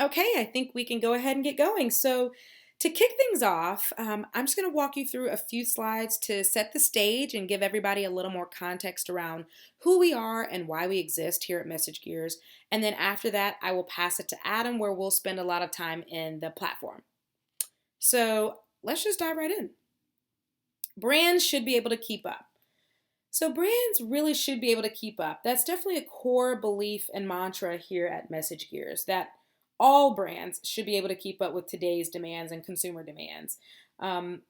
Okay, I think we can go ahead and get going. So, to kick things off, I'm just going to walk you through a few slides to set the stage and give everybody a little more context around who we are and why we exist here at Message Gears. And then after that, I will pass it to Adam, where we'll spend a lot of time in the platform. So, let's just dive right in. Brands should be able to keep up. So, brands really should be able to keep up. That's definitely a core belief and mantra here at Message Gears that all brands should be able to keep up with today's demands and consumer demands.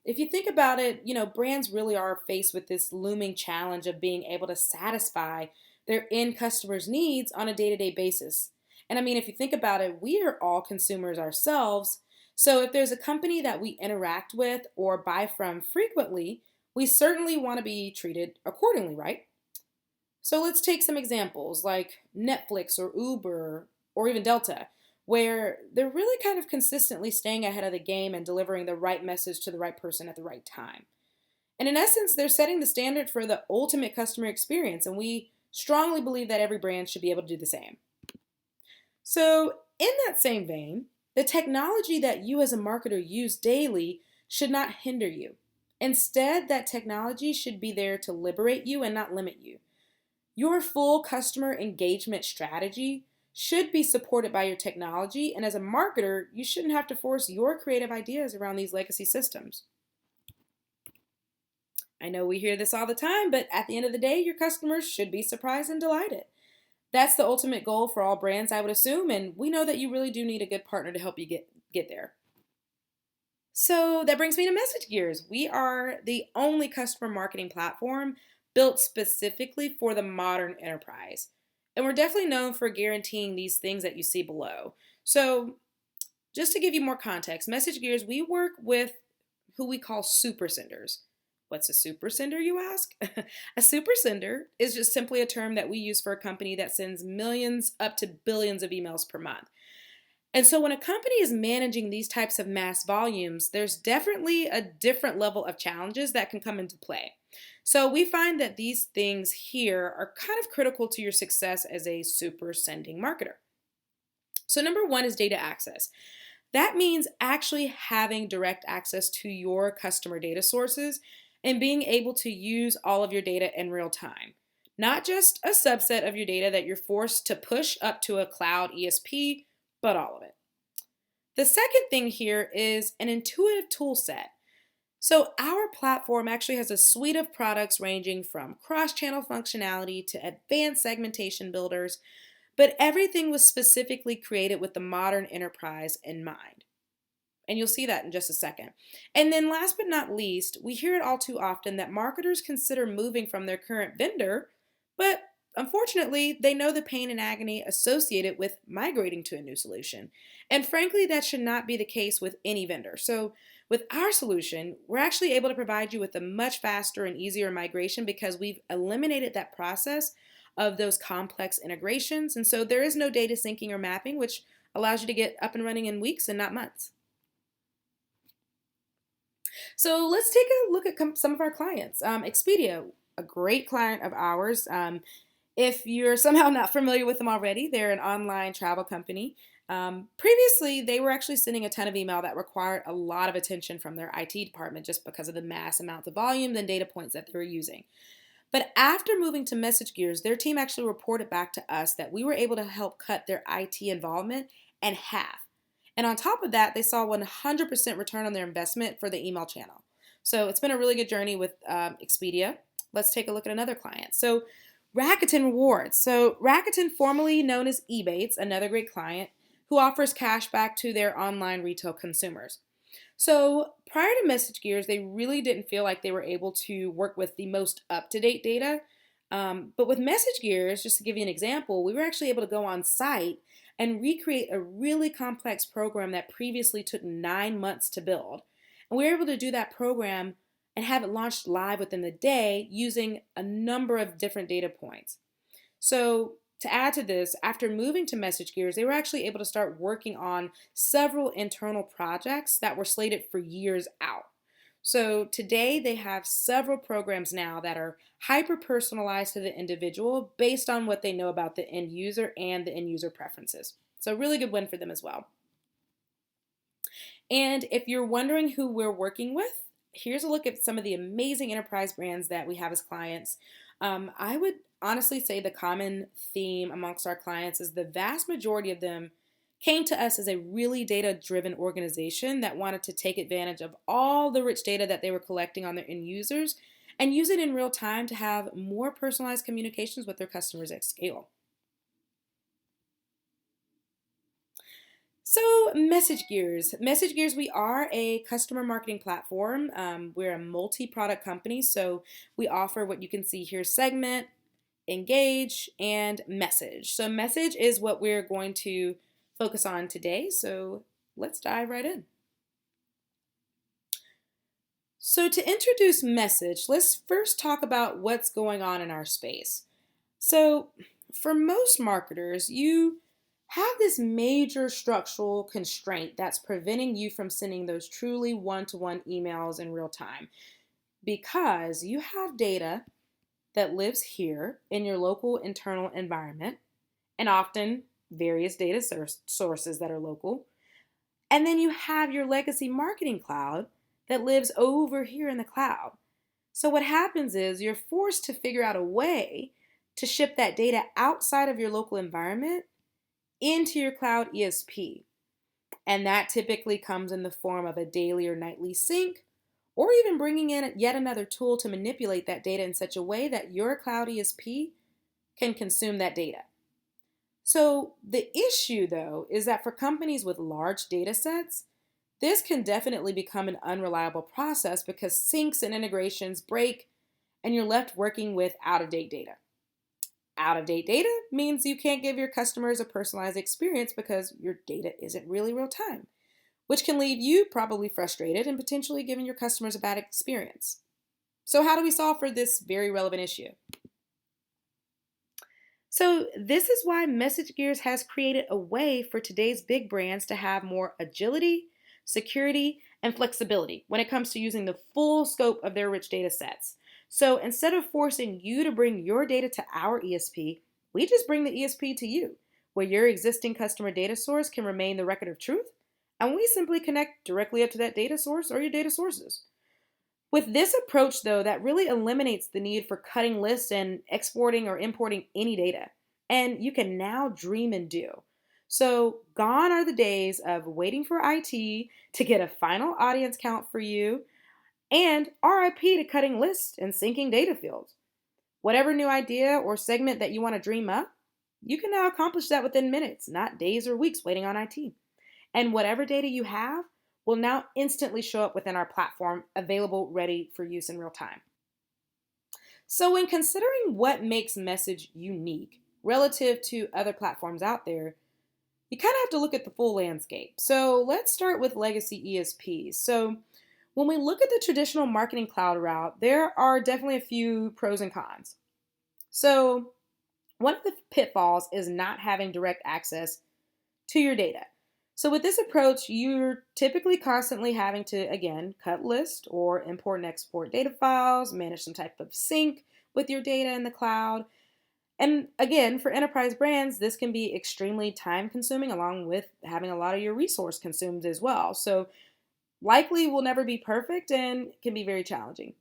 If you think about it, brands really are faced with this looming challenge of being able to satisfy their end customers' needs on a day to day basis. And I mean, if you think about it, we are all consumers ourselves. So, if there's a company that we interact with or buy from frequently, we certainly want to be treated accordingly, right? So let's take some examples like Netflix or Uber or even Delta, where they're really kind of consistently staying ahead of the game and delivering the right message to the right person at the right time. And in essence, they're setting the standard for the ultimate customer experience, and we strongly believe that every brand should be able to do the same. So, in that same vein, the technology that you as a marketer use daily should not hinder you. Instead, that technology should be there to liberate you and not limit you. Your full customer engagement strategy should be supported by your technology, and as a marketer, you shouldn't have to force your creative ideas around these legacy systems. I know we hear this all the time, but at the end of the day, your customers should be surprised and delighted. That's the ultimate goal for all brands, I would assume, and we know that you really do need a good partner to help you get there. So that brings me to Message Gears. We are the only customer marketing platform built specifically for the modern enterprise. And we're definitely known for guaranteeing these things that you see below. So, just to give you more context, Message Gears, we work with who we call super senders. What's a super sender, you ask? A super sender is just simply a term that we use for a company that sends millions up to billions of emails per month. And so when a company is managing these types of mass volumes, there's definitely a different level of challenges that can come into play. So we find that these things here are kind of critical to your success as a super sending marketer. So number one is data access. That means actually having direct access to your customer data sources and being able to use all of your data in real time. Not just a subset of your data that you're forced to push up to a cloud ESP, but all of it. The second thing here is an intuitive tool set. So, our platform actually has a suite of products ranging from cross channel functionality to advanced segmentation builders, but everything was specifically created with the modern enterprise in mind. And you'll see that in just a second. And then, last but not least, we hear it all too often that marketers consider moving from their current vendor, but unfortunately, they know the pain and agony associated with migrating to a new solution. And frankly, that should not be the case with any vendor. So, with our solution, we're actually able to provide you with a much faster and easier migration because we've eliminated that process of those complex integrations. And so there is no data syncing or mapping, which allows you to get up and running in weeks and not months. So let's take a look at some of our clients. Expedia, a great client of ours. If you're somehow not familiar with them already, they're an online travel company. Previously, they were actually sending a ton of email that required a lot of attention from their IT department just because of the mass amounts of volumes and data points that they were using. But after moving to Message Gears, their team actually reported back to us that we were able to help cut their IT involvement in half. And on top of that, they saw 100% return on their investment for the email channel. So it's been a really good journey with Expedia. Let's take a look at another client. So Rakuten Rewards. So Rakuten, formerly known as Ebates, another great client who offers cash back to their online retail consumers. So prior to Message Gears, they really didn't feel like they were able to work with the most up-to-date data. But with Message Gears, just to give you an example, we were actually able to go on site and recreate a really complex program that previously took 9 months to build. And we were able to do that program and have it launched live within the day using a number of different data points. So to add to this, after moving to Message Gears, they were actually able to start working on several internal projects that were slated for years out. So today they have several programs now that are hyper personalized to the individual based on what they know about the end user and the end user preferences. So really good win for them as well. And if you're wondering who we're working with, here's a look at some of the amazing enterprise brands that we have as clients. I would honestly say the common theme amongst our clients is the vast majority of them came to us as a really data driven organization that wanted to take advantage of all the rich data that they were collecting on their end users and use it in real time to have more personalized communications with their customers at scale. So, Message Gears. Message Gears, we are a customer marketing platform. We're a multi product company, so we offer what you can see here: segment, engage, and message. So, message is what we're going to focus on today. So, let's dive right in. So, to introduce message, let's first talk about what's going on in our space. So, for most marketers, you have this major structural constraint that's preventing you from sending those truly one to one emails in real time because you have data that lives here in your local internal environment and often various data sources that are local. And then you have your legacy marketing cloud that lives over here in the cloud. So, what happens is you're forced to figure out a way to ship that data outside of your local environment into your cloud ESP. And that typically comes in the form of a daily or nightly sync, or even bringing in yet another tool to manipulate that data in such a way that your cloud ESP can consume that data. So, the issue though is that for companies with large data sets, this can definitely become an unreliable process because syncs and integrations break and you're left working with out of date data. Out of date data means you can't give your customers a personalized experience because your data isn't really real time, which can leave you probably frustrated and potentially giving your customers a bad experience. So, how do we solve for this very relevant issue? So, this is why Message Gears has created a way for today's big brands to have more agility, security, and flexibility when it comes to using the full scope of their rich data sets. So, instead of forcing you to bring your data to our ESP, we just bring the ESP to you, where your existing customer data source can remain the record of truth, and we simply connect directly up to that data source or your data sources. With this approach, though, that really eliminates the need for cutting lists and exporting or importing any data. And you can now dream and do. So, gone are the days of waiting for IT to get a final audience count for you and RIP to cutting lists and syncing data fields. Whatever new idea or segment that you want to dream up, you can now accomplish that within minutes, not days or weeks waiting on IT. And whatever data you have will now instantly show up within our platform, available, ready for use in real time. So, when considering what makes Message unique relative to other platforms out there, you kind of have to look at the full landscape. So, let's start with legacy ESPs. So, when we look at the traditional marketing cloud route, there are definitely a few pros and cons. So, one of the pitfalls is not having direct access to your data. So with this approach, you're typically constantly having to, again, cut list or import and export data files, manage some type of sync with your data in the cloud. And again, for enterprise brands, this can be extremely time consuming along with having a lot of your resource consumed as well. So likely will never be perfect and can be very challenging.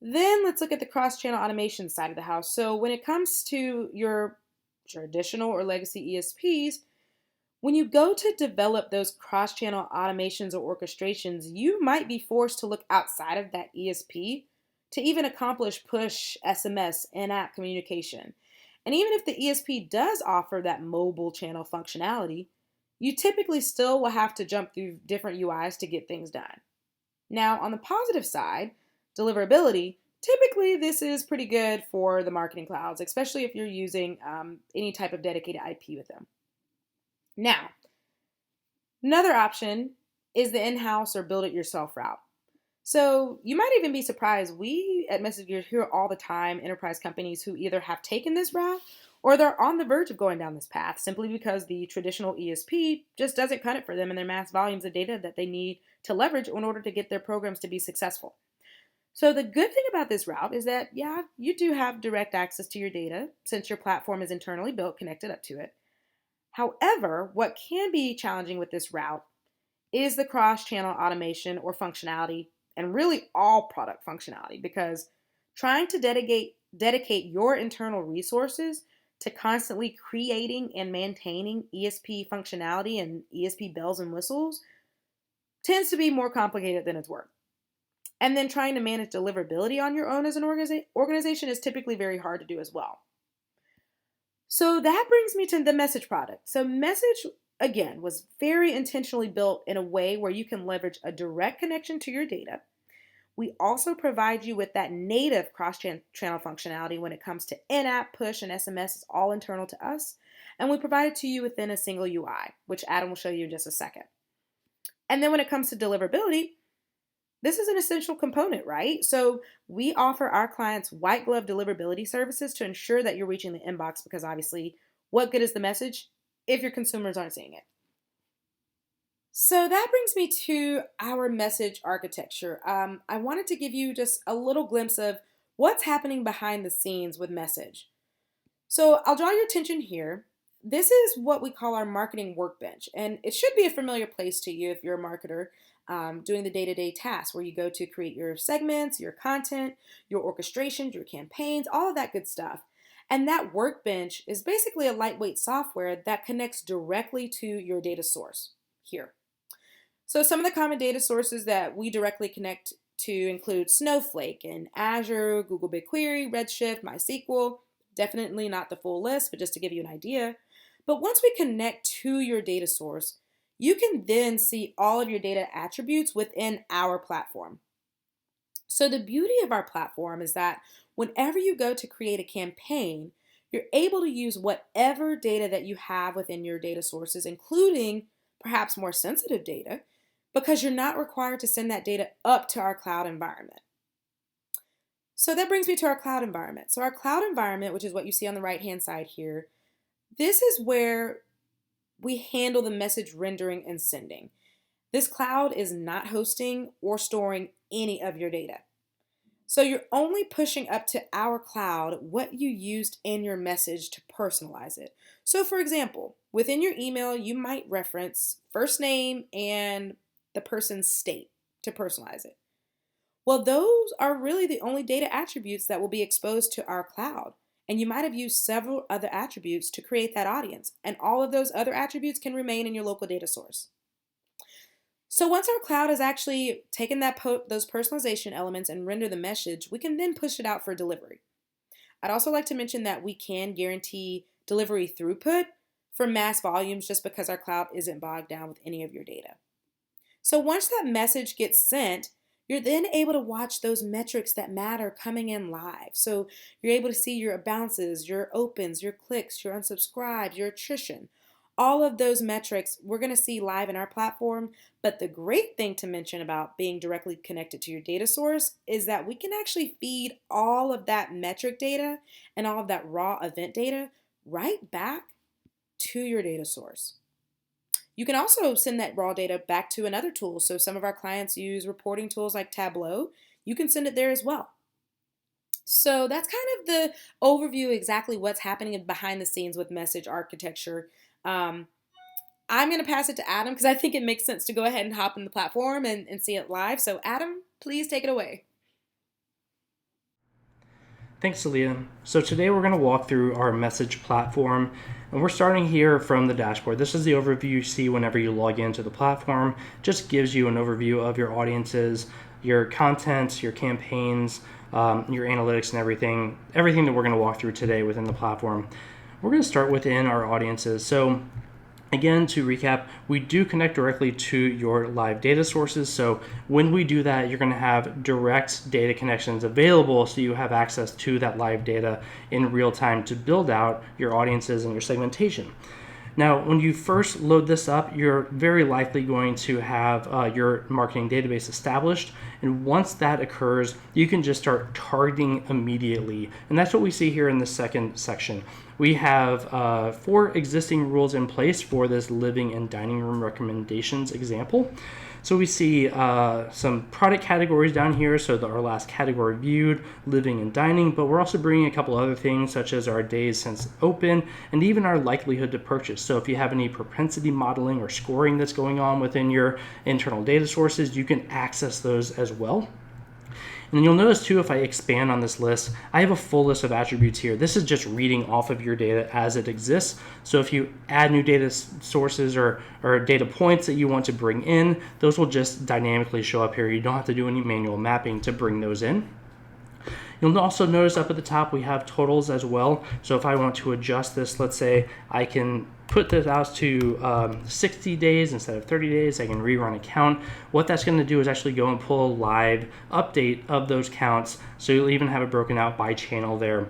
Then let's look at the cross-channel automation side of the house. So when it comes to your traditional or legacy ESPs, when you go to develop those cross channel automations or orchestrations, you might be forced to look outside of that ESP to even accomplish push, SMS, in app communication. And even if the ESP does offer that mobile channel functionality, you typically still will have to jump through different UIs to get things done. Now, on the positive side, deliverability, typically this is pretty good for the marketing clouds, especially if you're using any type of dedicated IP with them. Now, another option is the in-house or build-it-yourself route. So you might even be surprised. We at Message Gears hear all the time enterprise companies who either have taken this route or they're on the verge of going down this path simply because the traditional ESP just doesn't cut it for them in their mass volumes of data that they need to leverage in order to get their programs to be successful. So the good thing about this route is that, yeah, you do have direct access to your data since your platform is internally built, connected up to it. However, what can be challenging with this route is the cross-channel automation or functionality, and really all product functionality, because trying to dedicate your internal resources to constantly creating and maintaining ESP functionality and ESP bells and whistles tends to be more complicated than it's worth. And then trying to manage deliverability on your own as an organization is typically very hard to do as well. So that brings me to the Message product. So Message, again, was very intentionally built in a way where you can leverage a direct connection to your data. We also provide you with that native cross-channel functionality when it comes to in-app, push, and SMS. It's all internal to us. And we provide it to you within a single UI, which Adam will show you in just a second. And then when it comes to deliverability, this is an essential component, right? So we offer our clients white glove deliverability services to ensure that you're reaching the inbox, because obviously, what good is the message if your consumers aren't seeing it? So that brings me to our message architecture. I wanted to give you just a little glimpse of what's happening behind the scenes with Message. So I'll draw your attention here. This is what we call our marketing workbench, and it should be a familiar place to you if you're a marketer doing the day-to-day tasks where you go to create your segments, your content, your orchestrations, your campaigns, all of that good stuff. And that workbench is basically a lightweight software that connects directly to your data source here. So some of the common data sources that we directly connect to include Snowflake and Azure, Google BigQuery, Redshift, MySQL. Definitely not the full list, but just to give you an idea. But once we connect to your data source, you can then see all of your data attributes within our platform. So the beauty of our platform is that whenever you go to create a campaign, you're able to use whatever data that you have within your data sources, including perhaps more sensitive data, because you're not required to send that data up to our cloud environment. So that brings me to our cloud environment. So our cloud environment, which is what you see on the right-hand side here, this is where we handle the message rendering and sending. This cloud is not hosting or storing any of your data. So you're only pushing up to our cloud what you used in your message to personalize it. So for example, within your email, you might reference first name and the person's state to personalize it. Well, those are really the only data attributes that will be exposed to our cloud. And you might have used several other attributes to create that audience, and all of those other attributes can remain in your local data source. So once our cloud has actually taken those personalization elements and render the message, we can then push it out for delivery. I'd also like to mention that we can guarantee delivery throughput for mass volumes just because our cloud isn't bogged down with any of your data. So once that message gets sent, you're then able to watch those metrics that matter coming in live. So you're able to see your bounces, your opens, your clicks, your unsubscribes, your attrition. All of those metrics we're going to see live in our platform. But the great thing to mention about being directly connected to your data source is that we can actually feed all of that metric data and all of that raw event data right back to your data source. You can also send that raw data back to another tool. So some of our clients use reporting tools like Tableau. You can send it there as well. So that's kind of the overview, exactly what's happening behind the scenes with message architecture. I'm going to pass it to Adam because I think it makes sense to go ahead and hop in the platform and see it live. So Adam, please take it away. Thanks, Aaliyah. So today we're going to walk through our message platform, and we're starting here from the dashboard. This is the overview you see whenever you log into the platform. Just gives you an overview of your audiences, your content, your campaigns, your analytics, and everything that we're going to walk through today within the platform. We're going to start within our audiences. So again, to recap, we do connect directly to your live data sources. So when we do that, you're going to have direct data connections available so you have access to that live data in real time to build out your audiences and your segmentation. Now, when you first load this up, you're very likely going to have your marketing database established. And once that occurs, you can just start targeting immediately. And that's what we see here in the second section. we have 4 existing rules in place for this living and dining room recommendations example. So we see some product categories down here, so our last category viewed, living and dining, but we're also bringing a couple other things such as our days since open and even our likelihood to purchase. So if you have any propensity modeling or scoring that's going on within your internal data sources, you can access those as well. And you'll notice too, if I expand on this list, I have a full list of attributes here. This is just reading off of your data as it exists. So if you add new data sources or data points that you want to bring in, those will just dynamically show up here. You don't have to do any manual mapping to bring those in. You'll also notice up at the top we have totals as well. So if I want to adjust this, let's say I can put this out to 60 days instead of 30 days. I can rerun a count. What that's going to do is actually go and pull a live update of those counts. So you'll even have it broken out by channel there.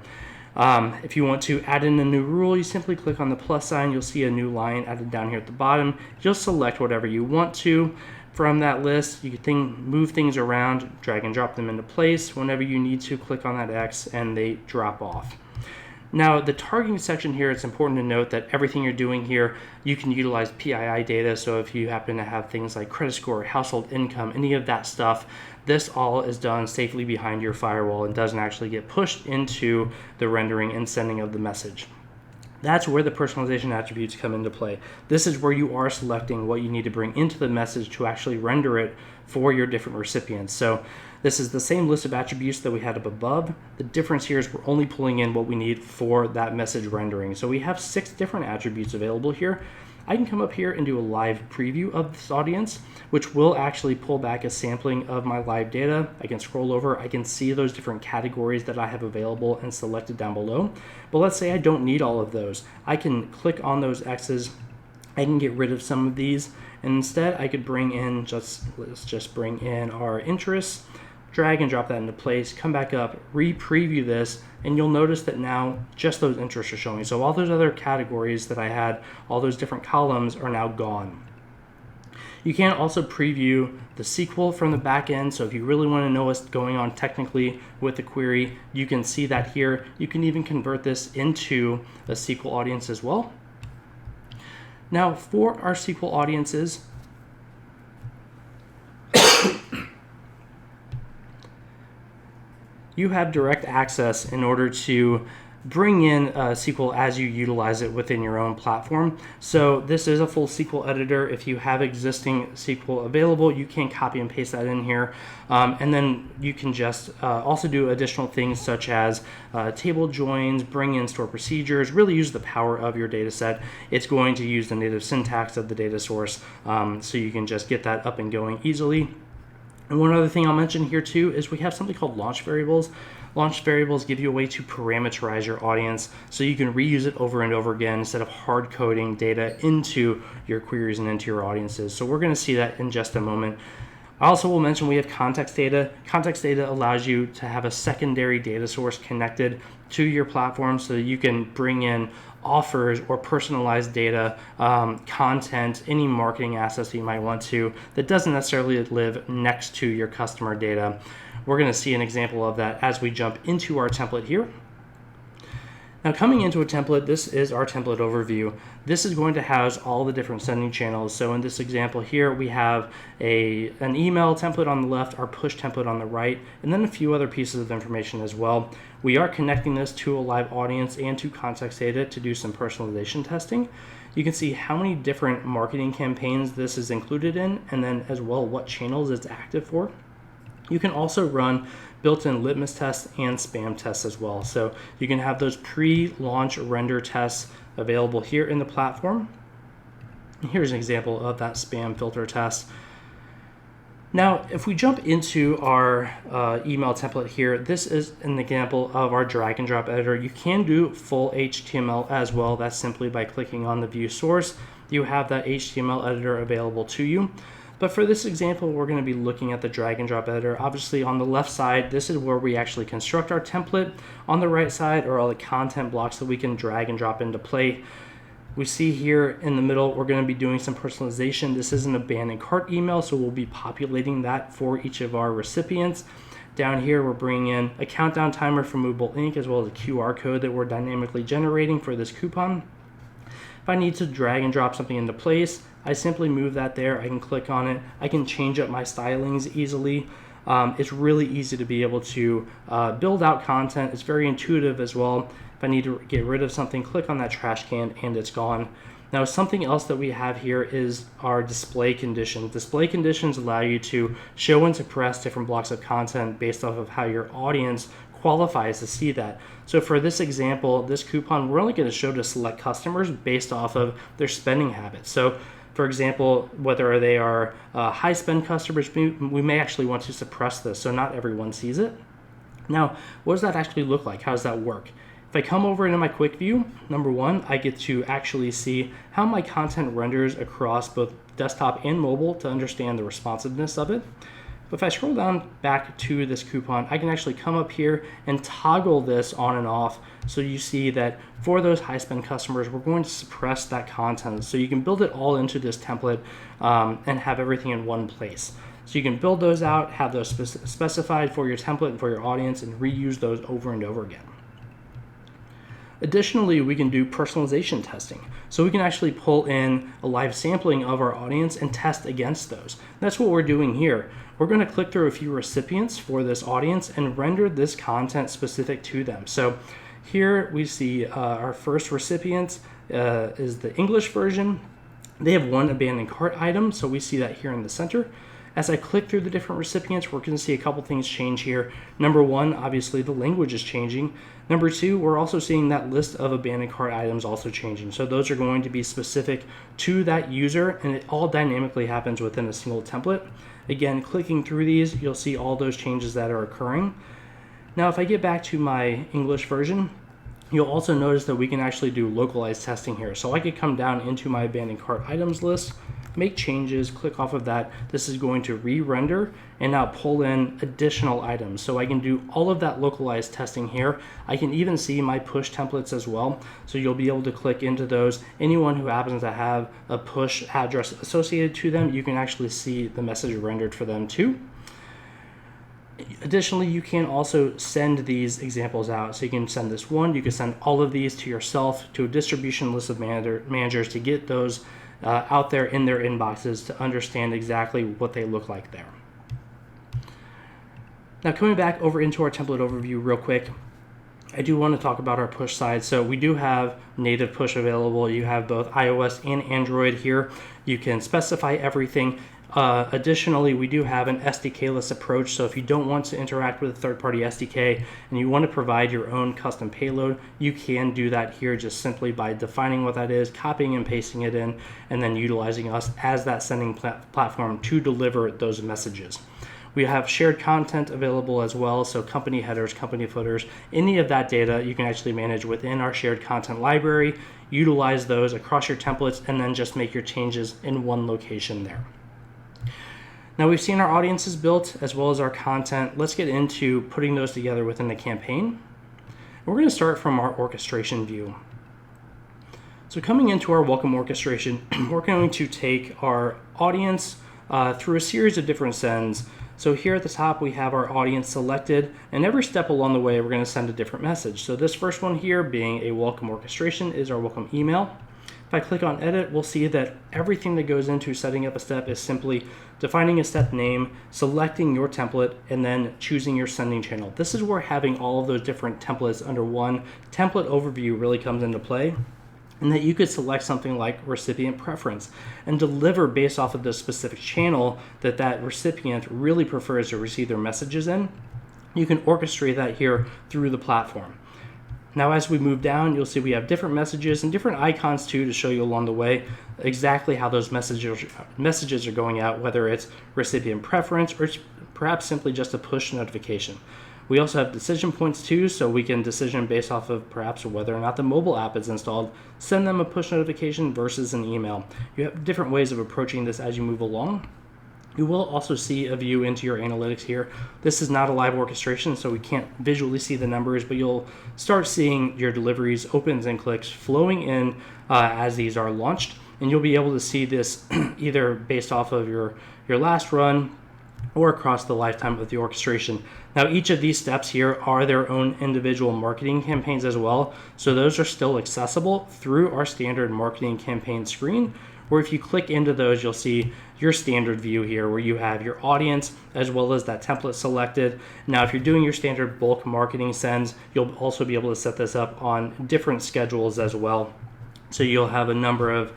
If you want to add in a new rule, you simply click on the plus sign. You'll see a new line added down here at the bottom. You'll select whatever you want to from that list. You can move things around, drag and drop them into place. Whenever you need to, click on that X and they drop off. Now, the targeting section here, it's important to note that everything you're doing here, you can utilize PII data. So if you happen to have things like credit score, household income, any of that stuff, this all is done safely behind your firewall and doesn't actually get pushed into the rendering and sending of the message. That's where the personalization attributes come into play. This is where you are selecting what you need to bring into the message to actually render it for your different recipients. So this is the same list of attributes that we had up above. The difference here is we're only pulling in what we need for that message rendering. So we have 6 different attributes available here. I can come up here and do a live preview of this audience, which will actually pull back a sampling of my live data. I can scroll over, I can see those different categories that I have available and selected down below. But let's say I don't need all of those. I can click on those X's, I can get rid of some of these, and instead I could bring in, let's just bring in our interests, drag and drop that into place, come back up, re-preview this, and you'll notice that now just those interests are showing. So all those other categories that I had, all those different columns are now gone. You can also preview the SQL from the back end. So if you really want to know what's going on technically with the query, you can see that here. You can even convert this into a SQL audience as well. Now for our SQL audiences, you have direct access in order to bring in SQL as you utilize it within your own platform. So this is a full SQL editor. If you have existing SQL available, you can copy and paste that in here. And then you can just also do additional things such as table joins, bring in store procedures, really use the power of your data set. It's going to use the native syntax of the data source, so you can just get that up and going easily. And one other thing I'll mention here too is we have something called launch variables. Launch variables give you a way to parameterize your audience so you can reuse it over and over again instead of hard coding data into your queries and into your audiences. So we're going to see that in just a moment. I also will mention we have context data. Context data allows you to have a secondary data source connected to your platform so that you can bring in offers or personalized data, content, any marketing assets that you might want to that doesn't necessarily live next to your customer data. We're going to see an example of that as we jump into our template here. Now coming into a template, this is our template overview. This is going to house all the different sending channels. So in this example here, we have an email template on the left, our push template on the right, and then a few other pieces of information as well. We are connecting this to a live audience and to context data to do some personalization testing. You can see how many different marketing campaigns this is included in, and then as well what channels it's active for. You can also run built-in litmus tests and spam tests as well. So you can have those pre-launch render tests available here in the platform. Here's an example of that spam filter test. Now, if we jump into our email template here, this is an example of our drag and drop editor. You can do full HTML as well. That's simply by clicking on the view source. You have that HTML editor available to you. But for this example, we're going to be looking at the drag and drop editor. Obviously on the left side, this is where we actually construct our template. On the right side are all the content blocks that we can drag and drop into play. We see here in the middle, we're going to be doing some personalization. This is an abandoned cart email, so we'll be populating that for each of our recipients. Down here, we're bringing in a countdown timer from Movable Ink, as well as a QR code that we're dynamically generating for this coupon. If I need to drag and drop something into place, I simply move that there. I can click on it. I can change up my stylings easily. It's really easy to be able to build out content. It's very intuitive as well. If I need to get rid of something, click on that trash can and it's gone. Now, something else that we have here is our display conditions. Display conditions allow you to show and suppress different blocks of content based off of how your audience qualifies to see that. So for this example, this coupon, we're only going to show to select customers based off of their spending habits. So for example, whether they are high spend customers, we may actually want to suppress this so not everyone sees it. Now, what does that actually look like? How does that work? If I come over into my quick view, number one, I get to actually see how my content renders across both desktop and mobile to understand the responsiveness of it. But if I scroll down back to this coupon, I can actually come up here and toggle this on and off. So you see that for those high spend customers, we're going to suppress that content. So you can build it all into this template and have everything in one place. So you can build those out, have those specified for your template and for your audience, and reuse those over and over again. Additionally, we can do personalization testing. So we can actually pull in a live sampling of our audience and test against those. That's what we're doing here. We're going to click through a few recipients for this audience and render this content specific to them. So here we see our first recipient is the English version. They have one abandoned cart item, so we see that here in the center. As I click through the different recipients, we're going to see a couple things change here. Number one, obviously the language is changing. Number two, we're also seeing that list of abandoned cart items also changing. So those are going to be specific to that user, and it all dynamically happens within a single template. Again, clicking through these, you'll see all those changes that are occurring. Now, if I get back to my English version, you'll also notice that we can actually do localized testing here. So I could come down into my abandoned cart items list, make changes, click off of that. This is going to re-render and now pull in additional items. So I can do all of that localized testing here. I can even see my push templates as well. So you'll be able to click into those. Anyone who happens to have a push address associated to them, you can actually see the message rendered for them too. Additionally, you can also send these examples out. So you can send this one, you can send all of these to yourself, to a distribution list of managers to get those out there in their inboxes to understand exactly what they look like there. Now, coming back over into our template overview real quick, I do want to talk about our push side. So we do have native push available. You have both iOS and Android here. You can specify everything. Additionally, we do have an SDK-less approach, so if you don't want to interact with a third-party SDK and you want to provide your own custom payload, you can do that here just simply by defining what that is, copying and pasting it in, and then utilizing us as that sending platform to deliver those messages. We have shared content available as well, so company headers, company footers, any of that data you can actually manage within our shared content library, utilize those across your templates, and then just make your changes in one location there. Now we've seen our audiences built as well as our content. Let's get into putting those together within the campaign. We're going to start from our orchestration view. So coming into our welcome orchestration, we're going to take our audience through a series of different sends. So here at the top, we have our audience selected, and every step along the way, we're going to send a different message. So this first one here, being a welcome orchestration, is our welcome email. If I click on edit, we'll see that everything that goes into setting up a step is simply defining a step name, selecting your template, and then choosing your sending channel. This is where having all of those different templates under one template overview really comes into play, and that you could select something like recipient preference and deliver based off of the specific channel that that recipient really prefers to receive their messages in. You can orchestrate that here through the platform. Now, as we move down, you'll see we have different messages and different icons too to show you along the way exactly how those messages are going out, whether it's recipient preference or perhaps simply just a push notification. We also have decision points too, so we can decision based off of perhaps whether or not the mobile app is installed, send them a push notification versus an email. You have different ways of approaching this as you move along. You will also see a view into your analytics here. This is not a live orchestration, so we can't visually see the numbers, but you'll start seeing your deliveries, opens and clicks flowing in as these are launched. And you'll be able to see this either based off of your last run, or across the lifetime of the orchestration. Now, each of these steps here are their own individual marketing campaigns as well. So those are still accessible through our standard marketing campaign screen, where if you click into those, you'll see your standard view here where you have your audience as well as that template selected. Now, if you're doing your standard bulk marketing sends, you'll also be able to set this up on different schedules as well. So you'll have a number of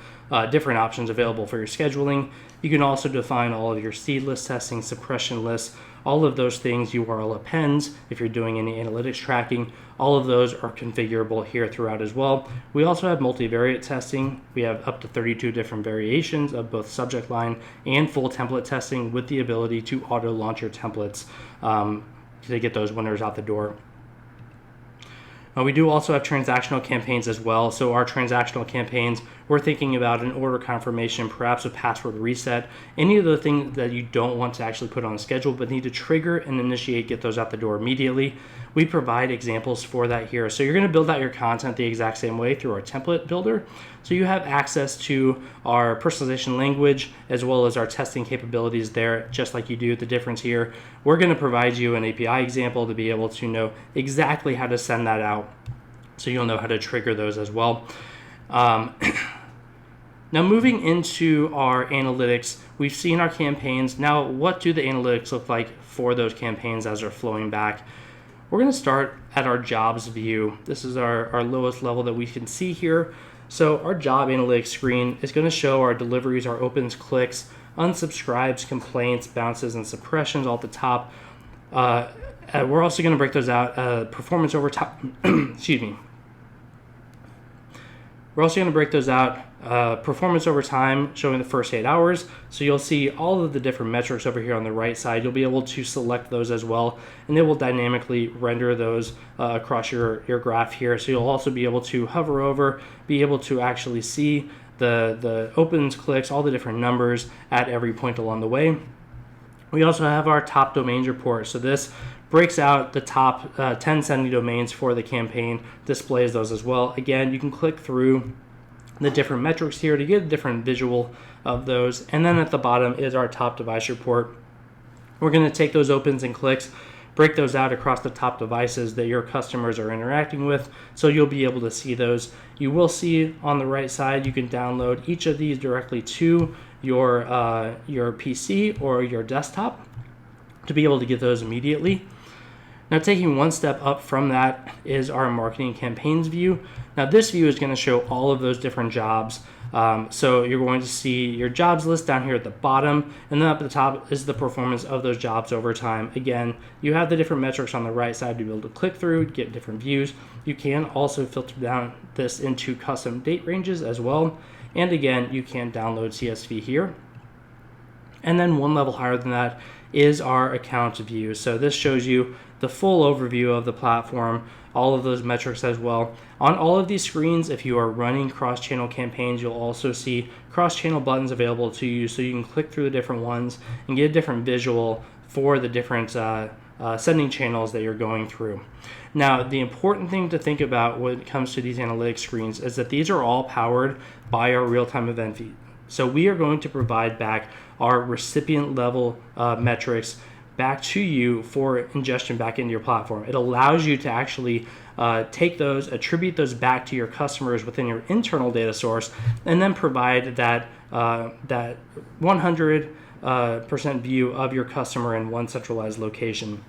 different options available for your scheduling. You can also define all of your seed list testing, suppression lists, all of those things, URL appends, if you're doing any analytics tracking, all of those are configurable here throughout as well. We also have multivariate testing. We have up to 32 different variations of both subject line and full template testing with the ability to auto launch your templates to get those winners out the door. We do also have transactional campaigns as well. So our transactional campaigns, we're thinking about an order confirmation, perhaps a password reset, any of the things that you don't want to actually put on a schedule but need to trigger and initiate, get those out the door immediately. We provide examples for that here. So you're going to build out your content the exact same way through our template builder. So you have access to our personalization language as well as our testing capabilities there, just like you do. The difference here, we're going to provide you an API example to be able to know exactly how to send that out. So you'll know how to trigger those as well. Now moving into our analytics, we've seen our campaigns. Now what do the analytics look like for those campaigns as they're flowing back? We're going to start at our jobs view. This is our lowest level that we can see here. So our job analytics screen is going to show our deliveries, our opens, clicks, unsubscribes, complaints, bounces, and suppressions all at the top. We're also going to break those out, performance over time. Excuse me. We're also going to break those out, performance over time, showing the first 8 hours. So you'll see all of the different metrics over here on the right side. You'll be able to select those as well, and it will dynamically render those across your graph here. So you'll also be able to hover over, be able to actually see the opens, clicks, all the different numbers at every point along the way. We also have our top domains report. So this breaks out the top 10 sending domains for the campaign, displays those as well. Again, you can click through the different metrics here to get a different visual of those. And then at the bottom is our top device report. We're going to take those opens and clicks, break those out across the top devices that your customers are interacting with, so you'll be able to see those. You will see on the right side, you can download each of these directly to your PC or your desktop to be able to get those immediately. Now, taking one step up from that is our marketing campaigns view. Now, this view is going to show all of those different jobs. So you're going to see your jobs list down here at the bottom, and then up at the top is the performance of those jobs over time. Again, you have the different metrics on the right side to be able to click through, get different views. You can also filter down this into custom date ranges as well. And again, you can download CSV here. And then one level higher than that is our account view. So this shows you the full overview of the platform, all of those metrics as well. On all of these screens, if you are running cross-channel campaigns, you'll also see cross-channel buttons available to you, so you can click through the different ones and get a different visual for the different sending channels that you're going through. Now, the important thing to think about when it comes to these analytics screens is that these are all powered by our real-time event feed. So we are going to provide back our recipient level metrics back to you for ingestion back into your platform. It allows you to actually take those, attribute those back to your customers within your internal data source, and then provide that 100% view of your customer in one centralized location.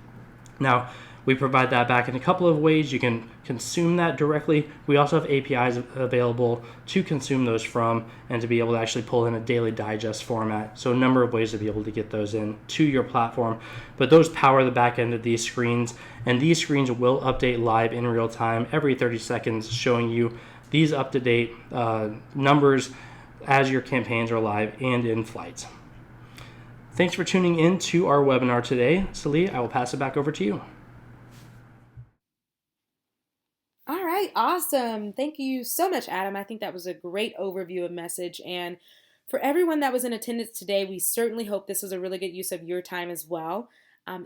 Now, we provide that back in a couple of ways. You can consume that directly. We also have APIs available to consume those from and to be able to actually pull in a daily digest format. So a number of ways to be able to get those in to your platform. But those power the back end of these screens, and these screens will update live in real time every 30 seconds, showing you these up-to-date numbers as your campaigns are live and in flight. Thanks for tuning in to our webinar today. Celia, I will pass it back over to you. All right, awesome. Thank you so much, Adam. I think that was a great overview of Message. And for everyone that was in attendance today, we certainly hope this was a really good use of your time as well.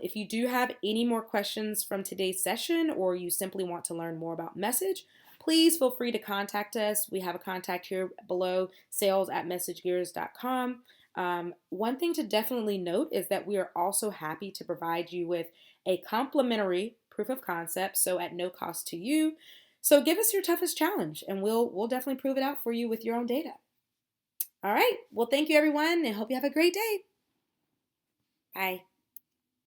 If you do have any more questions from today's session, or you simply want to learn more about Message, please feel free to contact us. We have a contact here below, sales@messagegears.com. One thing to definitely note is that we are also happy to provide you with a complimentary proof of concept, so at no cost to you. So give us your toughest challenge, and we'll definitely prove it out for you with your own data. All right. Well, thank you everyone, and hope you have a great day. Bye.